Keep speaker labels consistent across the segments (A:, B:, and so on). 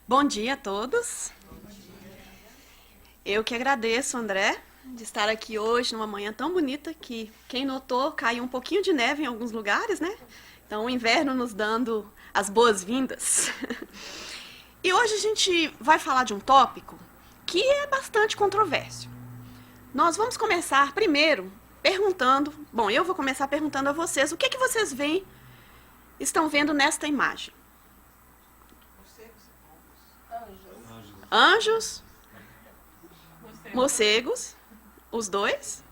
A: Bom dia a todos. Eu que agradeço, André, de estar aqui hoje numa manhã tão bonita que, quem notou, caiu um pouquinho de neve em alguns lugares, né? Então, o inverno nos dando as boas-vindas. E hoje a gente vai falar de um tópico que é bastante controverso. Nós vamos começar primeiro perguntando, bom, eu vou começar perguntando a vocês, o que que vocês estão vendo nesta imagem? Anjos, morcegos, os dois.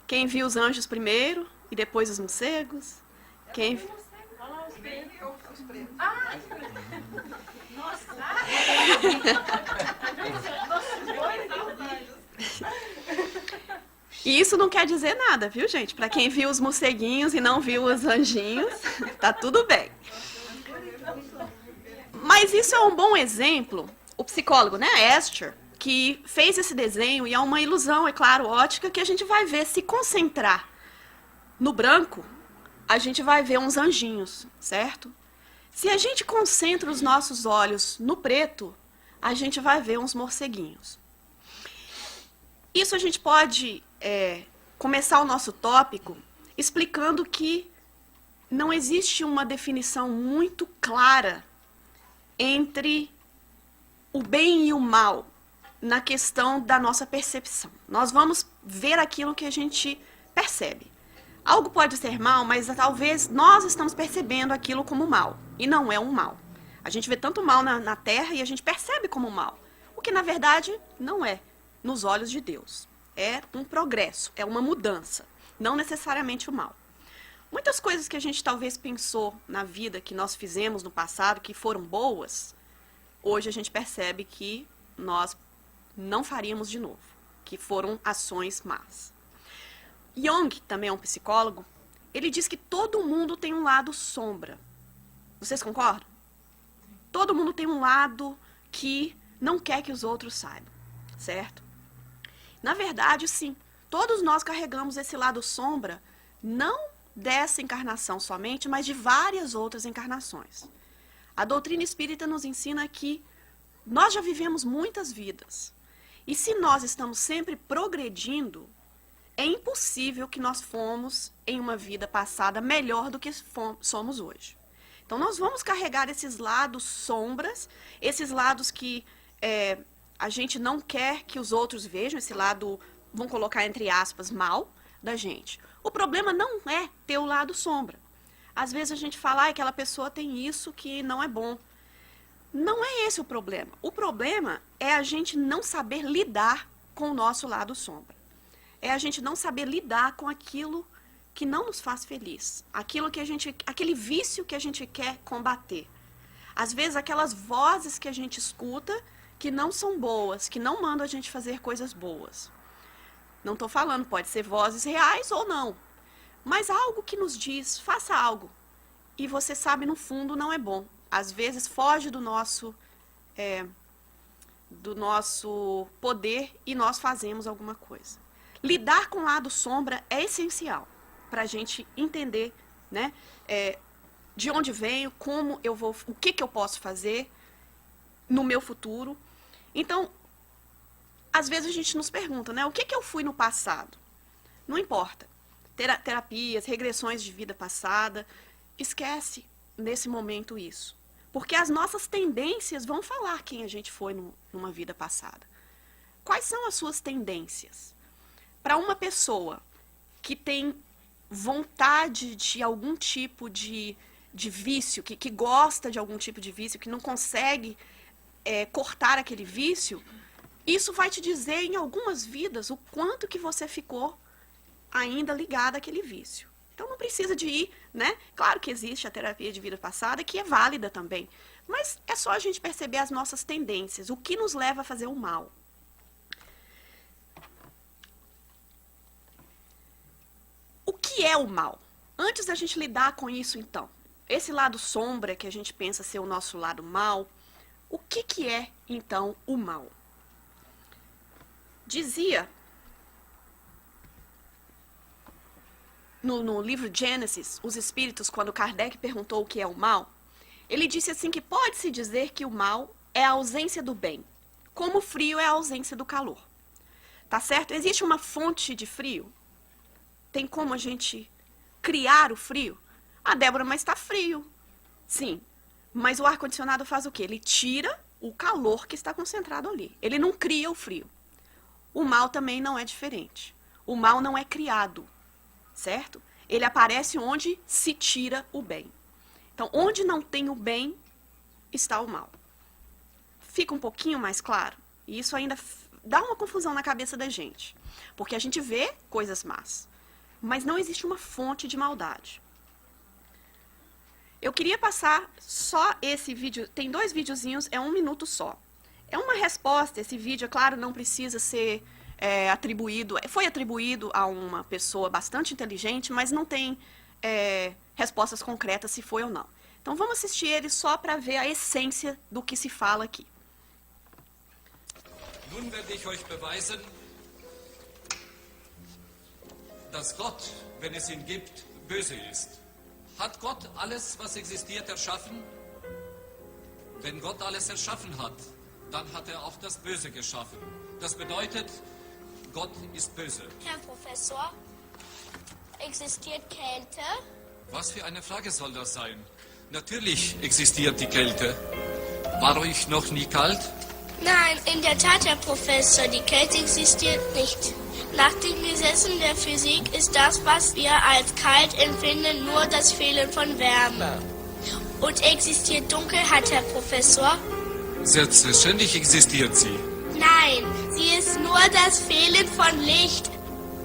A: Quem viu os anjos primeiro e depois os morcegos? Quem viu? E isso não quer dizer nada, viu, gente? Para quem viu os morceguinhos e não viu os anjinhos, tá tudo bem. Mas isso é um bom exemplo. O psicólogo, né, Esther, que fez esse desenho, e é uma ilusão, é claro, ótica, que a gente vai ver, se concentrar no branco, a gente vai ver uns anjinhos, certo? Se a gente concentra os nossos olhos no preto, a gente vai ver uns morceguinhos. Isso a gente pode começar o nosso tópico explicando que não existe uma definição muito clara entre o bem e o mal na questão da nossa percepção. Nós vamos ver aquilo que a gente percebe. Algo pode ser mal, mas talvez nós estamos percebendo aquilo como mal, e não é um mal. A gente vê tanto mal na Terra e a gente percebe como mal, o que na verdade não é, nos olhos de Deus. É um progresso, é uma mudança, não necessariamente o mal. Muitas coisas que a gente talvez pensou na vida, que nós fizemos no passado, que foram boas, hoje a gente percebe que nós não faríamos de novo, que foram ações más. Jung, também é um psicólogo, ele diz que todo mundo tem um lado sombra. Vocês concordam? Todo mundo tem um lado que não quer que os outros saibam, certo? Na verdade, sim, todos nós carregamos esse lado sombra, não dessa encarnação somente, mas de várias outras encarnações. A doutrina espírita nos ensina que nós já vivemos muitas vidas. E se nós estamos sempre progredindo, é impossível que nós fomos, em uma vida passada, melhor do que somos hoje. Então, nós vamos carregar esses lados sombras, esses lados que a gente não quer que os outros vejam, esse lado, vamos colocar entre aspas, mal da gente. O problema não é ter o lado sombra. Às vezes a gente fala, aquela pessoa tem isso que não é bom. Não é esse o problema. O problema é a gente não saber lidar com o nosso lado sombra. É a gente não saber lidar com aquilo que não nos faz feliz. Aquele vício que a gente quer combater. Às vezes aquelas vozes que a gente escuta que não são boas, que não mandam a gente fazer coisas boas. Não estou falando, pode ser vozes reais ou não. Mas algo que nos diz, faça algo. E você sabe, no fundo, não é bom. Às vezes foge do nosso poder e nós fazemos alguma coisa. Lidar com o lado sombra é essencial para a gente entender, né, de onde venho, como eu vou, o que eu posso fazer no meu futuro. Então, às vezes a gente nos pergunta, né, o que eu fui no passado? Não importa. Terapias, regressões de vida passada, esquece nesse momento isso. Porque as nossas tendências vão falar quem a gente foi numa vida passada. Quais são as suas tendências? Para uma pessoa que tem vontade de algum tipo de vício, que gosta de algum tipo de vício, que não consegue cortar aquele vício, isso vai te dizer em algumas vidas o quanto que você ficou ainda ligado àquele vício. Então não precisa de ir, né? Claro que existe a terapia de vida passada, que é válida também. Mas é só a gente perceber as nossas tendências, o que nos leva a fazer o mal. O que é o mal? Antes da gente lidar com isso, então, esse lado sombra que a gente pensa ser o nosso lado mal, o que é, então, o mal? Dizia no livro Gênesis, os espíritos, quando Kardec perguntou o que é o mal, Ele disse assim que pode-se dizer que o mal é a ausência do bem, como o frio é a ausência do calor. Tá certo? Existe uma fonte de frio? Tem como a gente criar o frio? Ah, Débora, mas está frio. Sim, mas o ar-condicionado faz o quê? Ele tira o calor que está concentrado ali. Ele não cria o frio. O mal também não é diferente. O mal não é criado, certo? Ele aparece onde se tira o bem. Então, onde não tem o bem, está o mal. Fica um pouquinho mais claro? E isso ainda dá uma confusão na cabeça da gente. Porque a gente vê coisas más, mas não existe uma fonte de maldade. Eu queria passar só esse vídeo, tem 2 videozinhos, é 1 minuto só. É uma resposta, esse vídeo, é claro, não precisa ser atribuído, foi atribuído a uma pessoa bastante inteligente, mas não tem respostas concretas se foi ou não. Então vamos assistir ele só para ver a essência do que se fala aqui.
B: Nun werde ich euch beweisen, dass Gott, wenn es ihn gibt, böse ist. Hat Gott alles, was existiert, erschaffen? Wenn Gott alles erschaffen hat, dann hat er auch das Böse geschaffen. Das bedeutet, Gott ist böse.
C: Herr Professor, existiert Kälte?
B: Was für eine Frage soll das sein? Natürlich existiert die Kälte. War euch noch nie kalt?
C: Nein, in der Tat, Herr Professor, die Kälte existiert nicht. Nach den Gesetzen der Physik ist das, was wir als kalt empfinden, nur das Fehlen von Wärme. Und existiert Dunkelheit, Herr Professor?
B: Selbstverständlich existiert sie.
C: Nein, sie ist nur das Fehlen von Licht.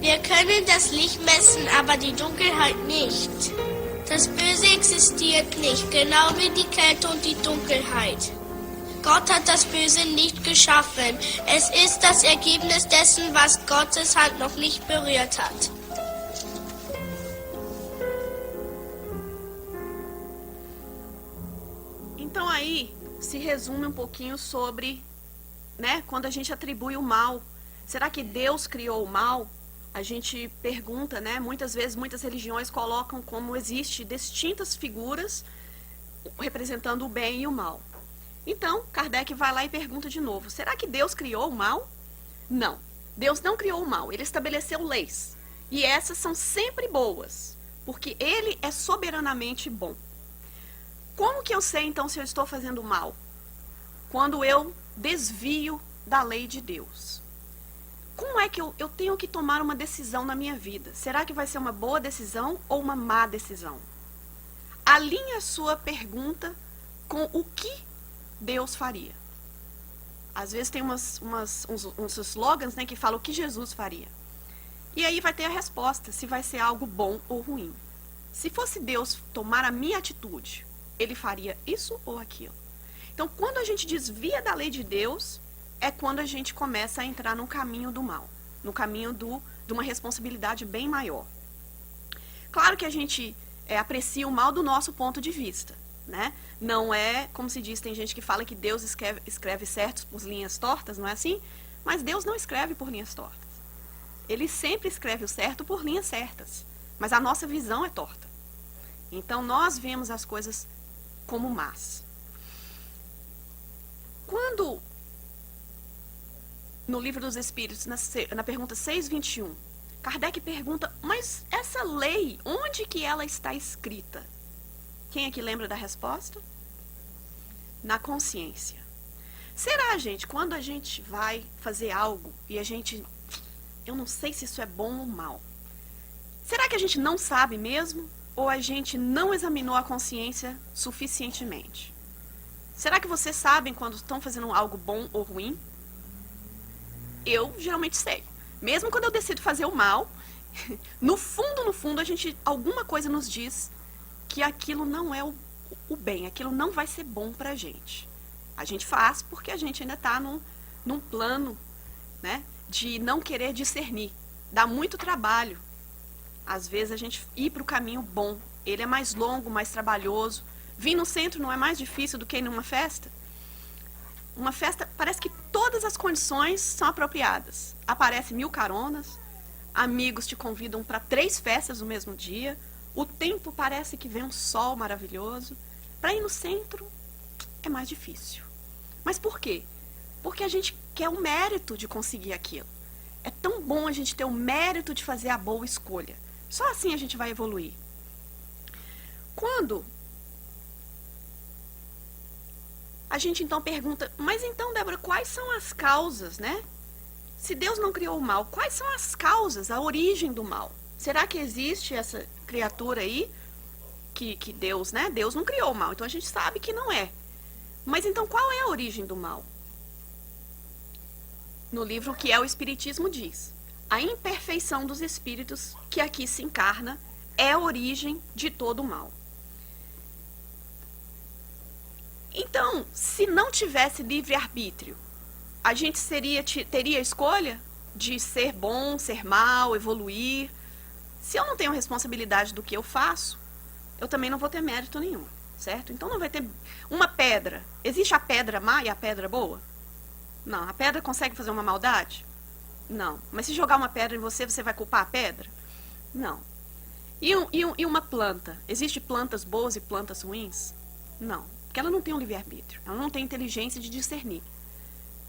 C: Wir können das Licht messen, aber die Dunkelheit nicht. Das Böse existiert nicht, genau wie die Kälte und die Dunkelheit. Gott hat das Böse nicht geschaffen. Es ist das Ergebnis dessen, was Gottes Hand noch nicht berührt hat.
A: Então aí se resume um pouquinho sobre, né, quando a gente atribui o mal. Será que Deus criou o mal? A gente pergunta, né, muitas vezes muitas religiões colocam como existe distintas figuras representando o bem e o mal. Então, Kardec vai lá e pergunta de novo, será que Deus criou o mal? Não, Deus não criou o mal, ele estabeleceu leis. E essas são sempre boas, porque ele é soberanamente bom. Como que eu sei, então, se eu estou fazendo mal? Quando eu desvio da lei de Deus. Como é que eu tenho que tomar uma decisão na minha vida? Será que vai ser uma boa decisão ou uma má decisão? Alinhe a sua pergunta com o que Deus faria. Às vezes tem uns slogans, né, que falam o que Jesus faria. E aí vai ter a resposta, se vai ser algo bom ou ruim. Se fosse Deus tomar a minha atitude, ele faria isso ou aquilo. Então, quando a gente desvia da lei de Deus, é quando a gente começa a entrar no caminho do mal, no caminho de uma responsabilidade bem maior. Claro que a gente aprecia o mal do nosso ponto de vista, né? Não é, como se diz, tem gente que fala que Deus escreve certos por linhas tortas, não é assim? Mas Deus não escreve por linhas tortas. Ele sempre escreve o certo por linhas certas, mas a nossa visão é torta. Então, nós vemos as coisas como más. Quando, no Livro dos Espíritos, na pergunta 621, Kardec pergunta, mas essa lei, onde que ela está escrita? Quem aqui lembra da resposta? Na consciência. Será, gente, quando a gente vai fazer algo e a gente, eu não sei se isso é bom ou mal, será que a gente não sabe mesmo? Ou a gente não examinou a consciência suficientemente? Será que vocês sabem quando estão fazendo algo bom ou ruim? Eu geralmente sei. Mesmo quando eu decido fazer o mal, no fundo, alguma coisa nos diz que aquilo não é o bem, aquilo não vai ser bom pra gente. A gente faz porque a gente ainda está num plano, né, de não querer discernir. Dá muito trabalho. Às vezes a gente ir para o caminho bom. Ele é mais longo, mais trabalhoso. Vir no centro não é mais difícil do que ir numa festa? Uma festa, parece que todas as condições são apropriadas. Aparece 1000 caronas, amigos te convidam para 3 festas no mesmo dia, o tempo parece que vem um sol maravilhoso, Para ir no centro é mais difícil. Mas por quê? Porque a gente quer o mérito de conseguir aquilo. É tão bom a gente ter o mérito de fazer a boa escolha. Só assim a gente vai evoluir. Quando a gente então pergunta, mas então, Débora, quais são as causas, né? Se Deus não criou o mal, quais são as causas, a origem do mal? Será que existe essa criatura aí que Deus, né? Deus não criou o mal, então a gente sabe que não é. Mas então qual é a origem do mal? No livro Que é o Espiritismo diz, a imperfeição dos espíritos que aqui se encarna é a origem de todo o mal. Então, se não tivesse livre-arbítrio, a gente teria a escolha de ser bom, ser mal, evoluir. Se eu não tenho responsabilidade do que eu faço, eu também não vou ter mérito nenhum, certo? Então não vai ter uma pedra. Existe a pedra má e a pedra boa? Não. A pedra consegue fazer uma maldade? Não. Mas se jogar uma pedra em você, você vai culpar a pedra? Não. E uma planta? Existem plantas boas e plantas ruins? Não. Porque ela não tem um livre-arbítrio. Ela não tem inteligência de discernir.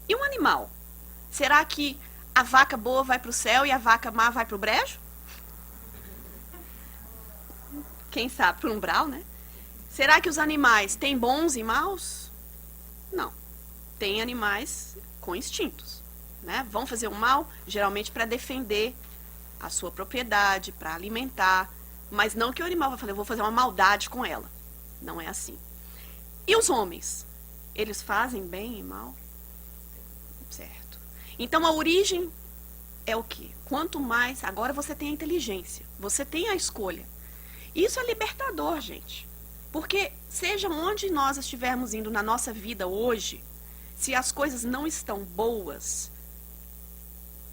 A: E um animal? Será que a vaca boa vai para o céu e a vaca má vai para o brejo? Quem sabe, para o umbral, né? Será que os animais têm bons e maus? Não. Tem animais com instintos, né? Vão fazer o mal, geralmente para defender a sua propriedade, para alimentar, mas não que o animal vai falar, eu vou fazer uma maldade com ela. Não é assim. E os homens? Eles fazem bem e mal? Certo. Então a origem é o quê? Quanto mais, agora você tem a inteligência, você tem a escolha. Isso é libertador, gente. Porque seja onde nós estivermos indo na nossa vida hoje, se as coisas não estão boas,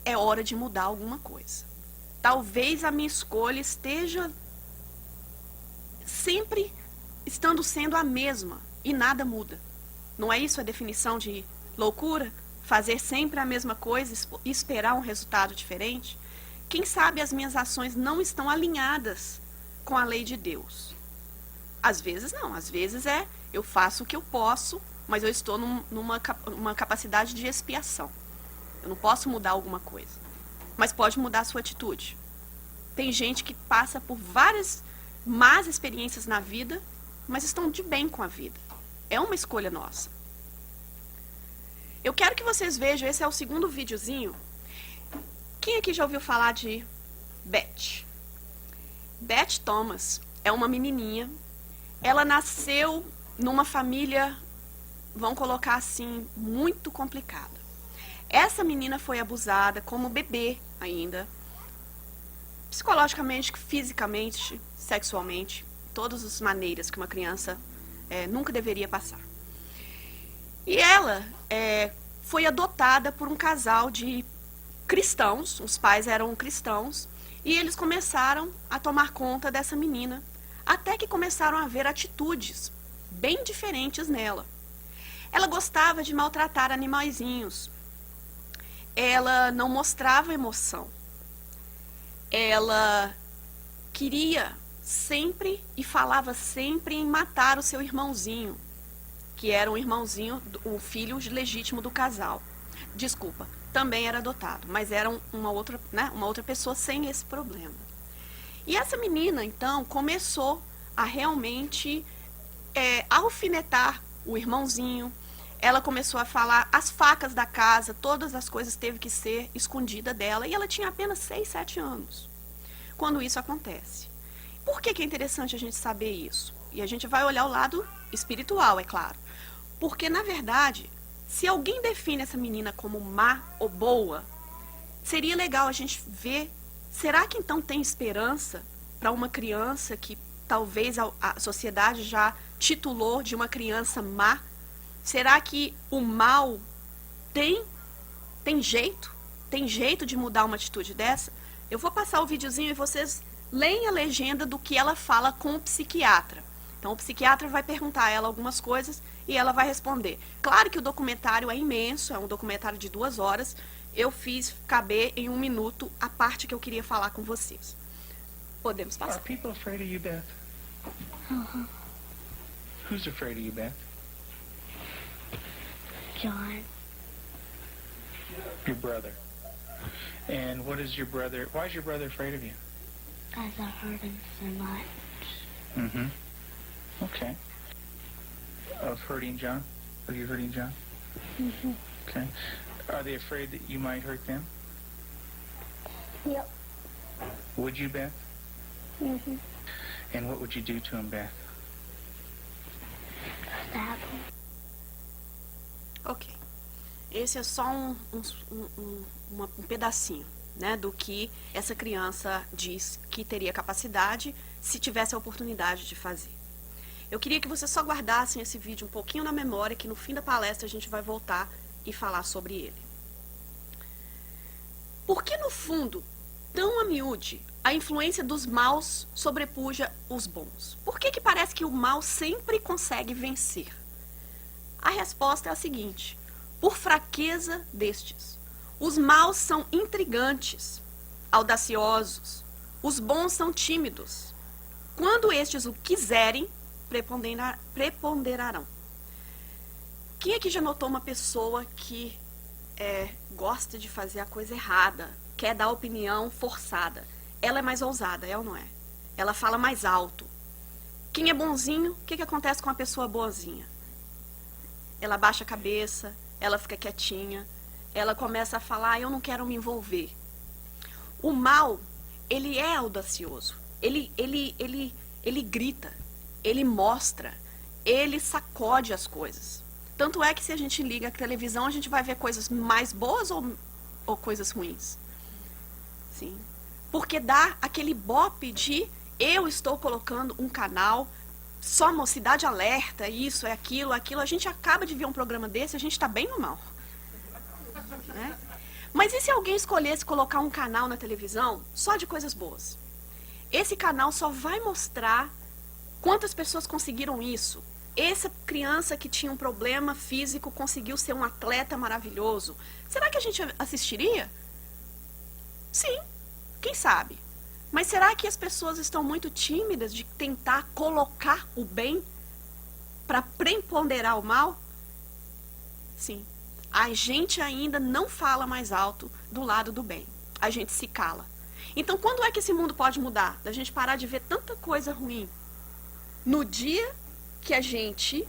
A: é hora de mudar alguma coisa. Talvez a minha escolha esteja sempre estando sendo a mesma e nada muda. Não é isso a definição de loucura? Fazer sempre a mesma coisa e esperar um resultado diferente? Quem sabe as minhas ações não estão alinhadas com a lei de Deus. Às vezes não, às vezes eu faço o que eu posso, mas eu estou numa capacidade de expiação. Eu não posso mudar alguma coisa, mas pode mudar a sua atitude. Tem gente que passa por várias más experiências na vida, mas estão de bem com a vida. É uma escolha nossa. Eu quero que vocês vejam, esse é o segundo videozinho. Quem aqui já ouviu falar de Beth? Beth Thomas é uma menininha. Ela nasceu numa família, vamos colocar assim, muito complicada. Essa menina foi abusada como bebê ainda, psicologicamente, fisicamente, sexualmente, todas as maneiras que uma criança nunca deveria passar. E ela foi adotada por um casal de cristãos, os pais eram cristãos, e eles começaram a tomar conta dessa menina, até que começaram a ver atitudes bem diferentes nela. Ela gostava de maltratar animaizinhos. Ela não mostrava emoção. Ela queria sempre e falava sempre em matar o seu irmãozinho, que era um irmãozinho, o filho legítimo do casal. Desculpa, também era adotado, mas era uma outra pessoa sem esse problema. E essa menina, então, começou a realmente alfinetar o irmãozinho. Ela começou a falar as facas da casa, todas as coisas teve que ser escondida dela. E ela tinha apenas 6, 7 anos quando isso acontece. Por que é interessante a gente saber isso? E a gente vai olhar o lado espiritual, é claro. Porque, na verdade, se alguém define essa menina como má ou boa, seria legal a gente ver, será que então tem esperança para uma criança que talvez a sociedade já titulou de uma criança má? Será que o mal tem jeito? Tem jeito de mudar uma atitude dessa? Eu vou passar o videozinho e vocês leem a legenda do que ela fala com o psiquiatra. Então, o psiquiatra vai perguntar a ela algumas coisas e ela vai responder. Claro que o documentário é imenso, é um documentário de 2 horas. Eu fiz caber em 1 minuto a parte que eu queria falar com vocês. Podemos passar.
D: Are people afraid of you, Beth? Who's afraid of you, Beth?
C: John.
D: Your brother. And what is your brother, why is your brother afraid of you?
C: As I hurt him so much.
D: Mm-hmm. Okay. Of hurting John? Are you hurting John?
C: Mm-hmm.
D: Okay. Are they afraid that you might hurt them?
C: Yep.
D: Would you, Beth?
C: Mm-hmm.
D: And what would you do to him, Beth?
C: Stab him.
A: Ok. Esse é só um pedacinho, né, do que essa criança diz que teria capacidade se tivesse a oportunidade de fazer. Eu queria que vocês só guardassem esse vídeo um pouquinho na memória, que no fim da palestra a gente vai voltar e falar sobre ele. Por que, no fundo, tão a miúde, a influência dos maus sobrepuja os bons? Por que parece que o mal sempre consegue vencer? A resposta é a seguinte: por fraqueza destes. Os maus são intrigantes, audaciosos. Os bons são tímidos. Quando estes o quiserem, preponderarão. Quem aqui já notou uma pessoa que gosta de fazer a coisa errada, quer dar opinião forçada? Ela é mais ousada, é ou não é? Ela fala mais alto. Quem é bonzinho, o que acontece com a pessoa boazinha? Ela baixa a cabeça, ela fica quietinha, ela começa a falar, eu não quero me envolver. O mal, ele é audacioso, ele grita, ele mostra, ele sacode as coisas. Tanto é que se a gente liga a televisão, a gente vai ver coisas mais boas ou coisas ruins. Sim. Porque dá aquele bope de eu estou colocando um canal, só Mocidade Alerta, isso, é aquilo, aquilo. A gente acaba de ver um programa desse, a gente está bem no mal. Né? Mas e se alguém escolhesse colocar um canal na televisão só de coisas boas? Esse canal só vai mostrar quantas pessoas conseguiram isso. Essa criança que tinha um problema físico conseguiu ser um atleta maravilhoso. Será que a gente assistiria? Sim, quem sabe? Mas será que as pessoas estão muito tímidas de tentar colocar o bem para preponderar o mal? Sim. A gente ainda não fala mais alto do lado do bem. A gente se cala. Então, quando é que esse mundo pode mudar? Da gente parar de ver tanta coisa ruim? No dia que a gente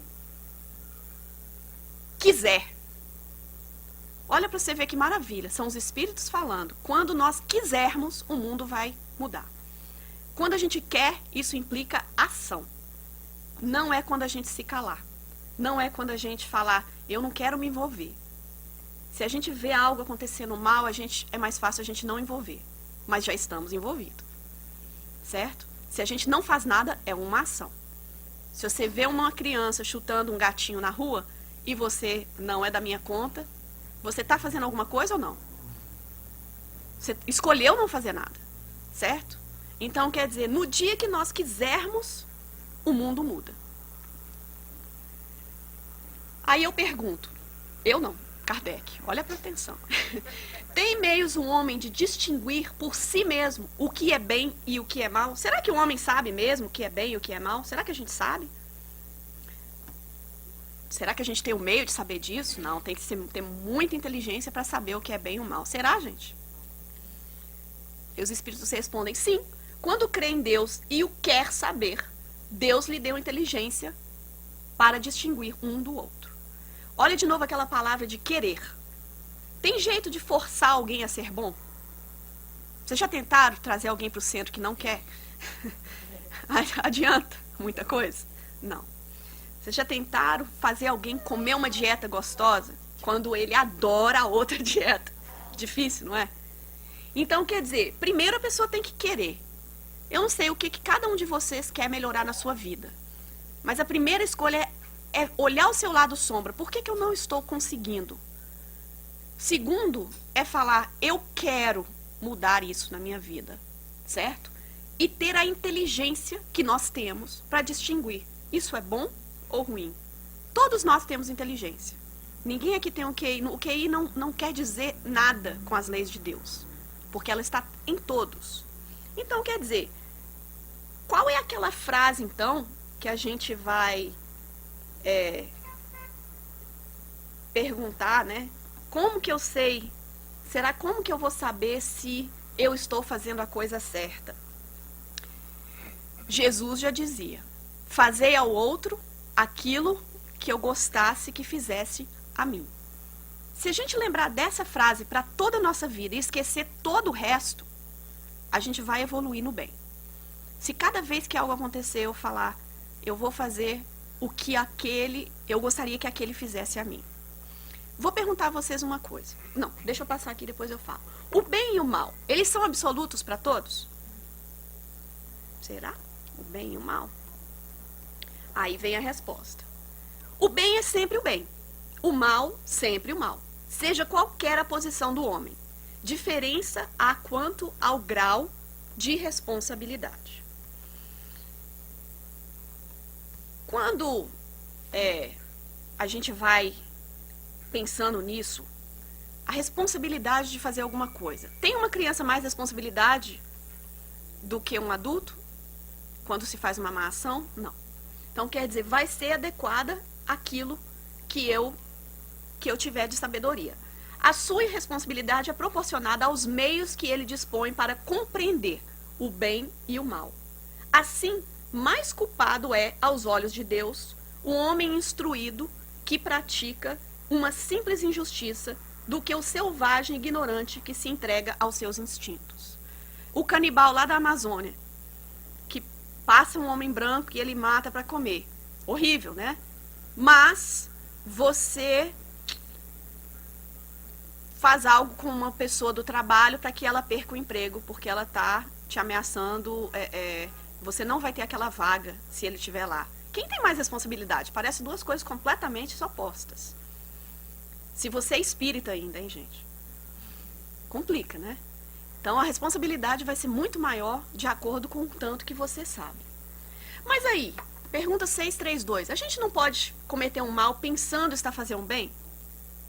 A: quiser. Olha para você ver que maravilha. São os espíritos falando. Quando nós quisermos, o mundo vai mudar. Quando a gente quer, isso implica ação. Não é quando a gente se calar. Não é quando a gente falar, eu não quero me envolver. Se a gente vê algo acontecendo mal, é mais fácil a gente não envolver. Mas já estamos envolvidos. Certo? Se a gente não faz nada, é uma ação. Se você vê uma criança chutando um gatinho na rua e você não é da minha conta, você está fazendo alguma coisa ou não? Você escolheu não fazer nada. Certo? Então, quer dizer, no dia que nós quisermos, o mundo muda. Aí eu pergunto, eu não, Kardec, olha para atenção. Tem meios um homem de distinguir por si mesmo o que é bem e o que é mal? Será que o homem sabe mesmo o que é bem e o que é mal? Será que a gente sabe? Será que a gente tem o meio de saber disso? Não, tem que ter muita inteligência para saber o que é bem e o mal. Será, gente? E os espíritos respondem, sim. Quando crê em Deus e o quer saber, Deus lhe deu inteligência para distinguir um do outro. Olha de novo aquela palavra de querer. Tem jeito de forçar alguém a ser bom? Vocês já tentaram trazer alguém para o centro que não quer? Adianta muita coisa? Não. Vocês já tentaram fazer alguém comer uma dieta gostosa quando ele adora a outra dieta? Difícil, não é? Então, quer dizer, primeiro a pessoa tem que querer. Eu não sei o que cada um de vocês quer melhorar na sua vida. Mas a primeira escolha é olhar o seu lado sombra. Por que eu não estou conseguindo? Segundo, é falar, eu quero mudar isso na minha vida. Certo? E ter a inteligência que nós temos para distinguir. Isso é bom ou ruim? Todos nós temos inteligência. Ninguém aqui tem um QI. O QI não quer dizer nada com as leis de Deus. Porque ela está em todos. Então, quer dizer, qual é aquela frase, então, que a gente vai perguntar, né? Como que eu sei? Como que eu vou saber se eu estou fazendo a coisa certa? Jesus já dizia: fazei ao outro aquilo que eu gostasse que fizesse a mim. Se a gente lembrar dessa frase para toda a nossa vida e esquecer todo o resto, a gente vai evoluir no bem. Se cada vez que algo acontecer eu falar, eu vou fazer o que eu gostaria que aquele fizesse a mim. Vou perguntar a vocês uma coisa. Não, deixa eu passar aqui, depois eu falo. O bem e o mal, eles são absolutos para todos? Será? O bem e o mal? Aí vem a resposta. O bem é sempre o bem. O mal, sempre o mal. Seja qualquer a posição do homem. Diferença há quanto ao grau de responsabilidade. Quando a gente vai pensando nisso, a responsabilidade de fazer alguma coisa. Tem uma criança mais responsabilidade do que um adulto? Quando se faz uma má ação? Não. Então, quer dizer, vai ser adequada àquilo que eu tiver de sabedoria. A sua irresponsabilidade é proporcionada aos meios que ele dispõe para compreender o bem e o mal. Assim, mais culpado é, aos olhos de Deus, o homem instruído que pratica uma simples injustiça do que o selvagem ignorante que se entrega aos seus instintos. O canibal lá da Amazônia, que passa um homem branco e ele mata para comer. Horrível, né? Mas você faz algo com uma pessoa do trabalho para que ela perca o emprego, porque ela está te ameaçando, você não vai ter aquela vaga se ele estiver lá. Quem tem mais responsabilidade? Parece duas coisas completamente opostas. Se você é espírita ainda, hein, gente? Complica, né? Então, a responsabilidade vai ser muito maior de acordo com o tanto que você sabe. Mas aí, pergunta 632. A gente não pode cometer um mal pensando estar fazendo um bem?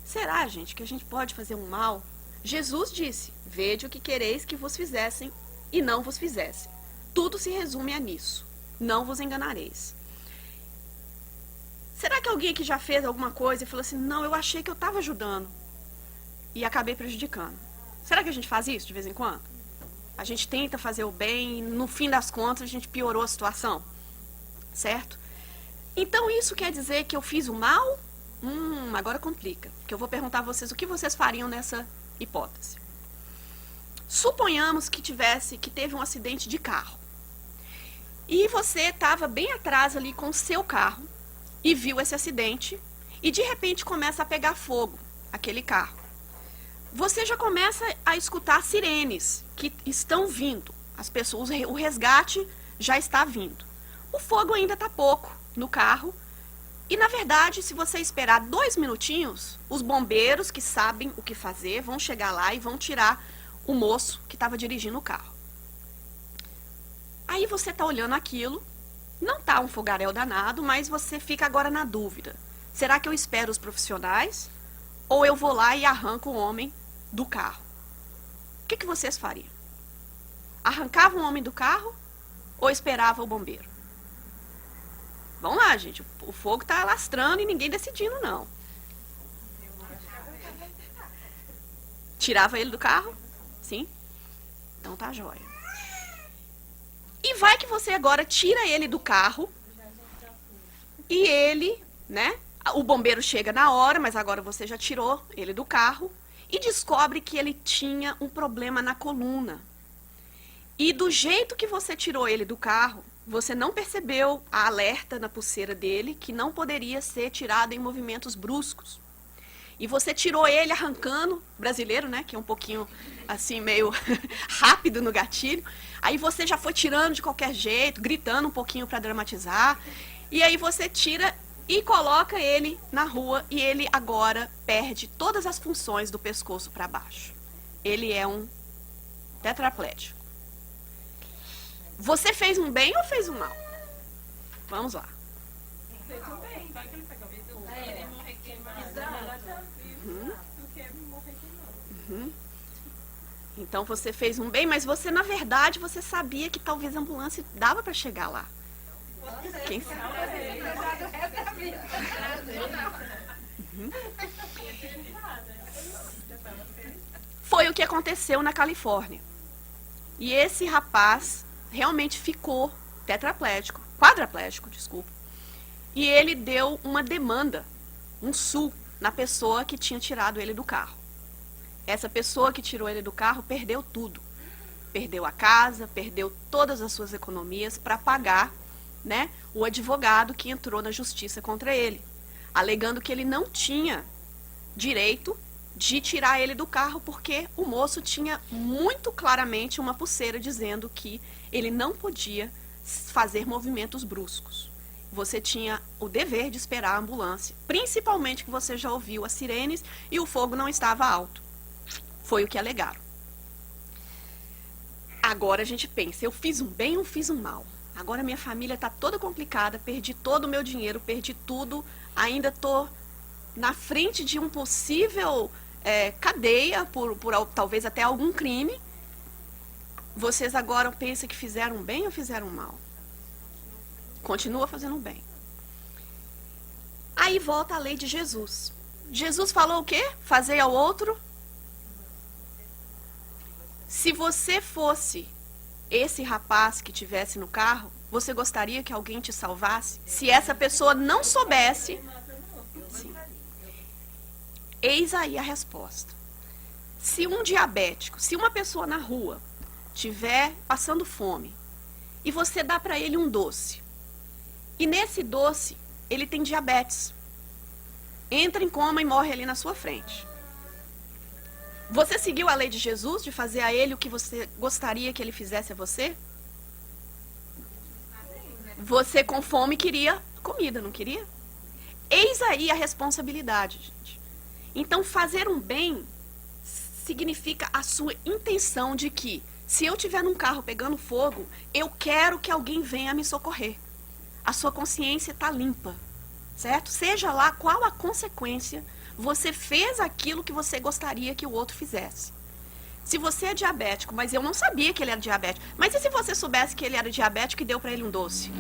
A: Será, gente, que a gente pode fazer um mal? Jesus disse: vede o que quereis que vos fizessem e não vos fizessem. Tudo se resume a nisso. Não vos enganareis. Será que alguém que já fez alguma coisa e falou assim, não, eu achei que eu estava ajudando e acabei prejudicando? Será que a gente faz isso de vez em quando? A gente tenta fazer o bem e no fim das contas a gente piorou a situação, certo? Então isso quer dizer que eu fiz o mal? Agora complica, porque eu vou perguntar a vocês o que vocês fariam nessa hipótese. Suponhamos que teve um acidente de carro e você estava bem atrás ali com o seu carro e viu esse acidente e de repente começa a pegar fogo aquele carro. Você já começa a escutar sirenes que estão vindo. As pessoas, o resgate já está vindo. O fogo ainda está pouco no carro. E, na verdade, se você esperar 2 minutinhos, os bombeiros que sabem o que fazer vão chegar lá e vão tirar o moço que estava dirigindo o carro. Aí você está olhando aquilo, não está um fogaréu danado, mas você fica agora na dúvida. Será que eu espero os profissionais ou eu vou lá e arranco o homem do carro? O que vocês fariam? Arrancavam o homem do carro ou esperava o bombeiro? Vamos lá, gente. O fogo está alastrando e ninguém decidindo, não. Tirava ele do carro? Sim? Então tá jóia. E vai que você agora tira ele do carro e ele, né? O bombeiro chega na hora, mas agora você já tirou ele do carro e descobre que ele tinha um problema na coluna. E do jeito que você tirou ele do carro, você não percebeu a alerta na pulseira dele que não poderia ser tirado em movimentos bruscos. E você tirou ele arrancando, brasileiro, né, que é um pouquinho assim meio rápido no gatilho. Aí você já foi tirando de qualquer jeito, gritando um pouquinho para dramatizar. E aí você tira e coloca ele na rua e ele agora perde todas as funções do pescoço para baixo. Ele é um tetraplégico. Você fez um bem ou fez um mal? Vamos lá. Fez um bem. Então você fez um bem, mas você, na verdade, você sabia que talvez a ambulância dava para chegar lá. Quem sabe? Uhum. Foi o que aconteceu na Califórnia. E esse rapaz realmente ficou quadraplégico, desculpa. E ele deu uma demanda, um SU, na pessoa que tinha tirado ele do carro. Essa pessoa que tirou ele do carro perdeu tudo. Perdeu a casa, perdeu todas as suas economias para pagar, né, o advogado que entrou na justiça contra ele, alegando que ele não tinha direito de tirar ele do carro porque o moço tinha muito claramente uma pulseira dizendo que ele não podia fazer movimentos bruscos. Você tinha o dever de esperar a ambulância, principalmente que você já ouviu as sirenes e o fogo não estava alto. Foi o que alegaram. Agora a gente pensa, eu fiz um bem ou fiz um mal? Agora minha família está toda complicada, perdi todo o meu dinheiro, perdi tudo, ainda estou na frente de um possível cadeia por talvez até algum crime. Vocês agora pensam que fizeram bem ou fizeram mal? Continua fazendo bem. Aí volta a lei de Jesus. Jesus falou o quê? Fazer ao outro. Se você fosse esse rapaz que tivesse no carro, você gostaria que alguém te salvasse? Se essa pessoa não soubesse... Sim. Eis aí a resposta. Se um diabético, se uma pessoa na rua estiver passando fome e você dá para ele um doce, e nesse doce ele tem diabetes, entra em coma e morre ali na sua frente. Você seguiu a lei de Jesus de fazer a ele o que você gostaria que ele fizesse a você? Você com fome queria comida, não queria? Eis aí a responsabilidade, gente. Então, fazer um bem significa a sua intenção de que, se eu estiver num carro pegando fogo, eu quero que alguém venha me socorrer. A sua consciência está limpa, certo? Seja lá qual a consequência, você fez aquilo que você gostaria que o outro fizesse. Se você é diabético, mas eu não sabia que ele era diabético, mas e se você soubesse que ele era diabético e deu para ele um doce?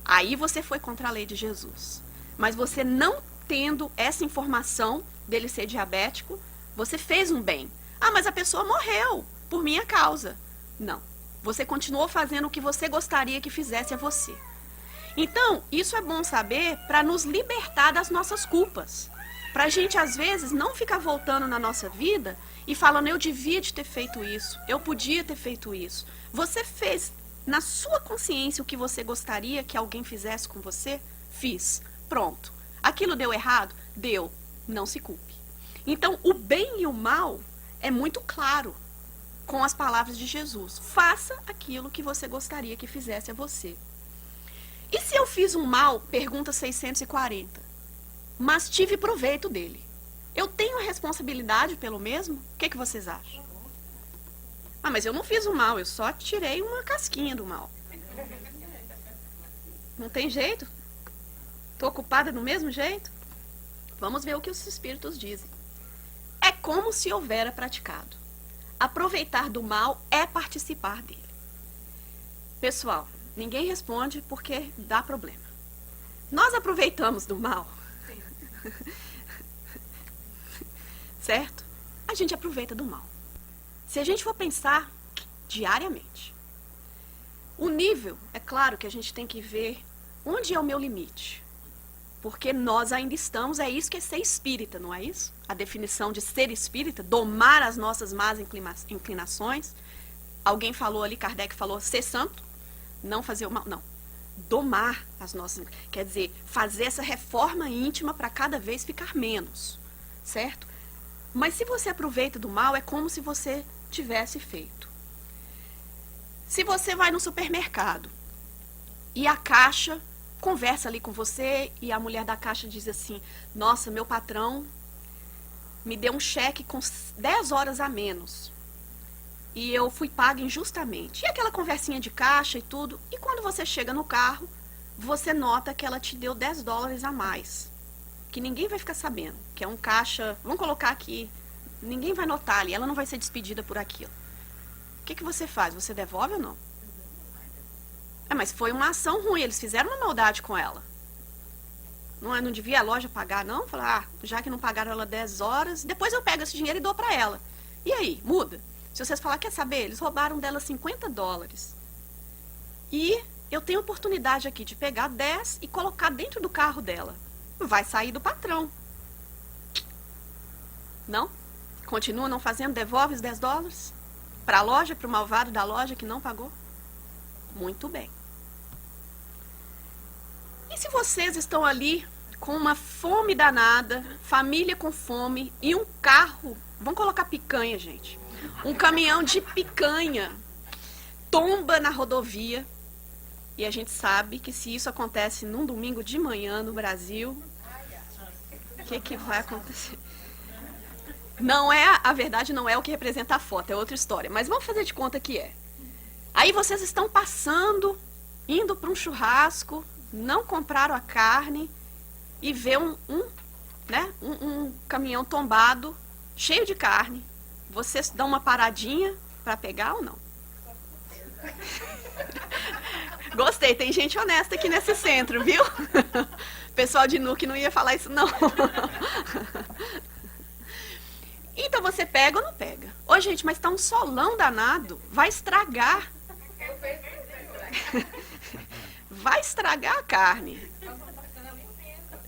A: Aí você foi contra a lei de Jesus. Mas você não tendo essa informação dele ser diabético, você fez um bem. Mas a pessoa morreu por minha causa. Não. Você continuou fazendo o que você gostaria que fizesse a você. Então, isso é bom saber para nos libertar das nossas culpas. Para a gente, às vezes, não ficar voltando na nossa vida e falando, eu devia de ter feito isso, eu podia ter feito isso. Você fez na sua consciência o que você gostaria que alguém fizesse com você? Fiz. Pronto. Aquilo deu errado? Deu. Não se culpe. Então, o bem e o mal é muito claro com as palavras de Jesus. Faça aquilo que você gostaria que fizesse a você. E se eu fiz um mal, pergunta 640, mas tive proveito dele, eu tenho a responsabilidade pelo mesmo? O que vocês acham? Mas eu não fiz o mal, eu só tirei uma casquinha do mal. Não tem jeito? Estou ocupada do mesmo jeito? Vamos ver o que os espíritos dizem. É como se houvera praticado. Aproveitar do mal é participar dele. Pessoal, ninguém responde porque dá problema. Nós aproveitamos do mal? Certo? A gente aproveita do mal. Se a gente for pensar diariamente, o nível, é claro que a gente tem que ver onde é o meu limite. Porque nós ainda estamos, é isso que é ser espírita, não é isso? A definição de ser espírita, domar as nossas más inclinações. Alguém falou ali, Kardec falou, ser santo. Não fazer o mal, não. Domar as nossas... Quer dizer, fazer essa reforma íntima para cada vez ficar menos. Certo? Mas se você aproveita do mal, é como se você tivesse feito. Se você vai no supermercado e a caixa conversa ali com você e a mulher da caixa diz assim, nossa, meu patrão me deu um cheque com 10 horas a menos. E eu fui paga injustamente. E aquela conversinha de caixa e tudo. E quando você chega no carro, você nota que ela te deu 10 dólares a mais. Que ninguém vai ficar sabendo. Que é um caixa... Vamos colocar aqui. Ninguém vai notar ali. Ela não vai ser despedida por aquilo. O que você faz? Você devolve ou não? Mas foi uma ação ruim, eles fizeram uma maldade com ela. Não devia a loja pagar, não? Falar, já que não pagaram ela 10 horas, depois eu pego esse dinheiro e dou pra ela. E aí, muda? Se vocês falar, quer saber? Eles roubaram dela $50. E eu tenho oportunidade aqui de pegar 10 e colocar dentro do carro dela. Vai sair do patrão. Não? Continua não fazendo? Devolve os $10 para a loja, para o malvado da loja que não pagou? Muito bem. E se vocês estão ali com uma fome danada, família com fome e um carro, vamos colocar picanha, gente, um caminhão de picanha tomba na rodovia, e a gente sabe que se isso acontece num domingo de manhã no Brasil, o que vai acontecer? Não é, a verdade não é o que representa a foto, é outra história, mas vamos fazer de conta que é. Aí vocês estão passando, indo para um churrasco, não compraram a carne e vê um caminhão tombado, cheio de carne. Vocês dão uma paradinha para pegar ou não? Gostei, tem gente honesta aqui nesse centro, viu? Pessoal de Nuke não ia falar isso, não. Então você pega ou não pega? Ô, gente, mas tá um solão danado, vai estragar. Vai estragar a carne.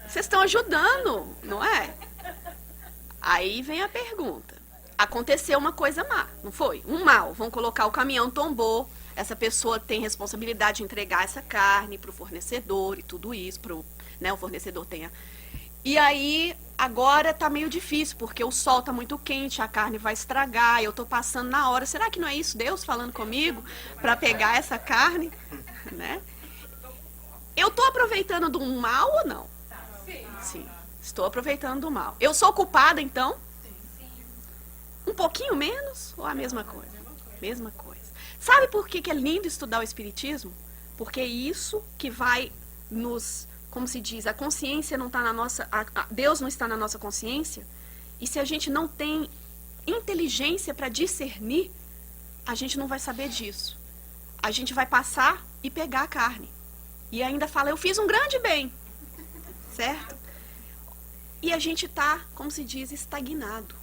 A: Vocês estão ajudando, não é? Aí vem a pergunta. Aconteceu uma coisa má, não foi? Um mal. Vão colocar o caminhão tombou. Essa pessoa tem responsabilidade de entregar essa carne para o fornecedor e tudo isso. O fornecedor tenha. E aí, agora tá meio difícil, porque o sol tá muito quente, a carne vai estragar, eu tô passando na hora. Será que não é isso Deus falando comigo para pegar essa carne? Né? Eu tô aproveitando do mal ou não? Sim, estou aproveitando do mal. Eu sou culpada, então? Um pouquinho menos ou a mesma coisa? Mesma coisa. Sabe por que é lindo estudar o Espiritismo? Porque é isso que vai nos, como se diz, a consciência não está na nossa, Deus não está na nossa consciência, e se a gente não tem inteligência para discernir, a gente não vai saber disso. A gente vai passar e pegar a carne. E ainda fala, eu fiz um grande bem. Certo? E a gente está, como se diz, estagnado.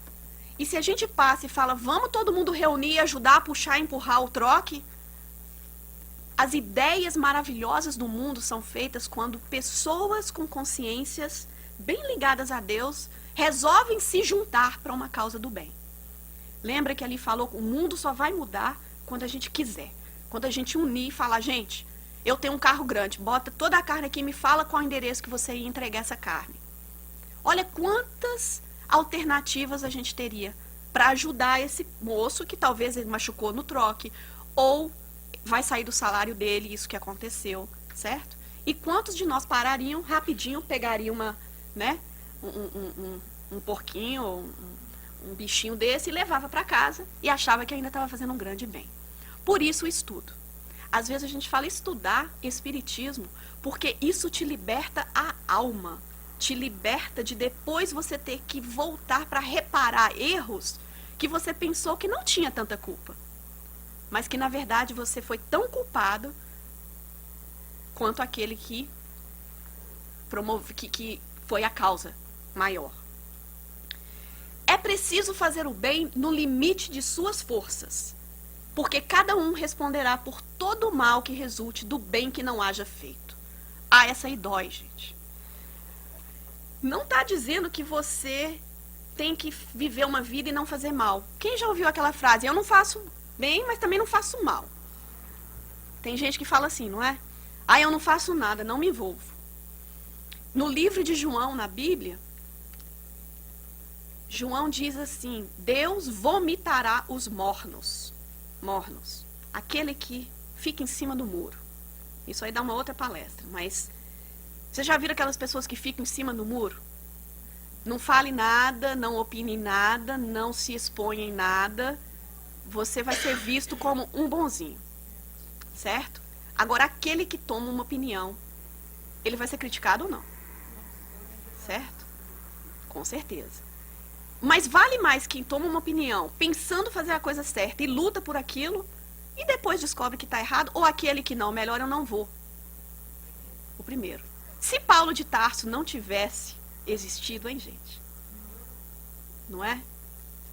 A: E se a gente passa e fala, vamos todo mundo reunir, ajudar a puxar, empurrar o troque, as ideias maravilhosas do mundo são feitas quando pessoas com consciências bem ligadas a Deus resolvem se juntar para uma causa do bem. Lembra que ali falou que o mundo só vai mudar quando a gente quiser. Quando a gente unir e falar, gente, eu tenho um carro grande, bota toda a carne aqui e me fala qual o endereço que você ia entregar essa carne. Olha quantas alternativas a gente teria para ajudar esse moço que talvez ele machucou no troque ou vai sair do salário dele, isso que aconteceu, certo? E quantos de nós parariam rapidinho, pegariam um porquinho ou um bichinho desse e levava para casa e achava que ainda estava fazendo um grande bem. Por isso o estudo. Às vezes a gente fala estudar espiritismo porque isso te liberta a alma, te liberta de depois você ter que voltar para reparar erros que você pensou que não tinha tanta culpa, mas que na verdade você foi tão culpado quanto aquele que que foi a causa maior. É preciso fazer o bem no limite de suas forças, porque cada um responderá por todo o mal que resulte do bem que não haja feito. Ah, essa aí dói, gente. Não está dizendo que você tem que viver uma vida e não fazer mal. Quem já ouviu aquela frase? Eu não faço bem, mas também não faço mal. Tem gente que fala assim, não é? Ah, eu não faço nada, não me envolvo. No livro de João, na Bíblia, João diz assim, Deus vomitará os mornos. Mornos. Aquele que fica em cima do muro. Isso aí dá uma outra palestra, mas vocês já viram aquelas pessoas que ficam em cima do muro? Não fale nada, não opine nada, não se exponha em nada. Você vai ser visto como um bonzinho. Certo? Agora, aquele que toma uma opinião, ele vai ser criticado ou não? Certo? Com certeza. Mas vale mais quem toma uma opinião pensando fazer a coisa certa e luta por aquilo, e depois descobre que está errado, ou aquele que não, melhor eu não vou. O primeiro. Se Paulo de Tarso não tivesse existido, hein, gente? Não é?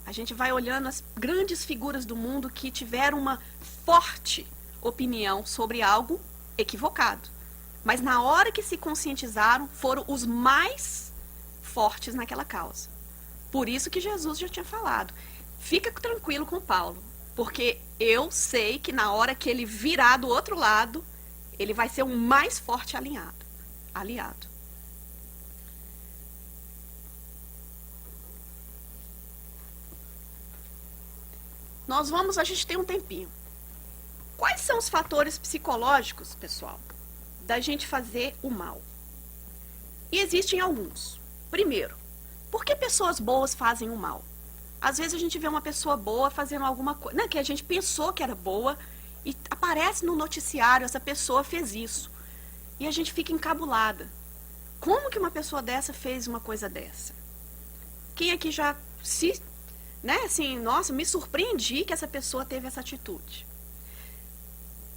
A: A gente vai olhando as grandes figuras do mundo que tiveram uma forte opinião sobre algo equivocado. Mas na hora que se conscientizaram, foram os mais fortes naquela causa. Por isso que Jesus já tinha falado. Fica tranquilo com Paulo, porque eu sei que na hora que ele virar do outro lado, ele vai ser o mais forte aliado. A gente tem um tempinho. Quais são os fatores psicológicos, pessoal, da gente fazer o mal? E existem alguns. Primeiro, por que pessoas boas fazem o mal? Às vezes a gente vê uma pessoa boa fazendo alguma coisa, né, que a gente pensou que era boa, e aparece no noticiário, essa pessoa fez isso. E a gente fica encabulada. Como que uma pessoa dessa fez uma coisa dessa? Quem aqui já nossa, me surpreendi que essa pessoa teve essa atitude.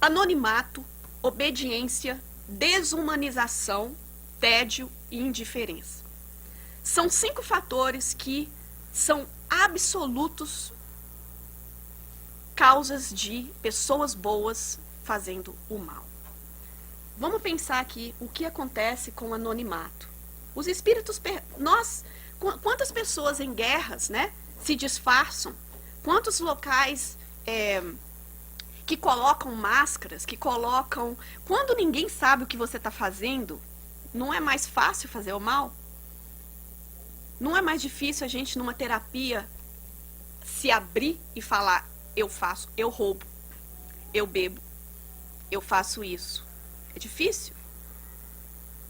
A: Anonimato, obediência, desumanização, tédio e indiferença. São 5 fatores que são absolutos causas de pessoas boas fazendo o mal. Vamos pensar aqui o que acontece com o anonimato. Os espíritos, quantas pessoas em guerras, né, se disfarçam? Quantos locais que colocam máscaras, quando ninguém sabe o que você está fazendo, não é mais fácil fazer o mal? Não é mais difícil a gente, numa terapia, se abrir e falar: eu faço, eu roubo, eu bebo, eu faço isso? É difícil?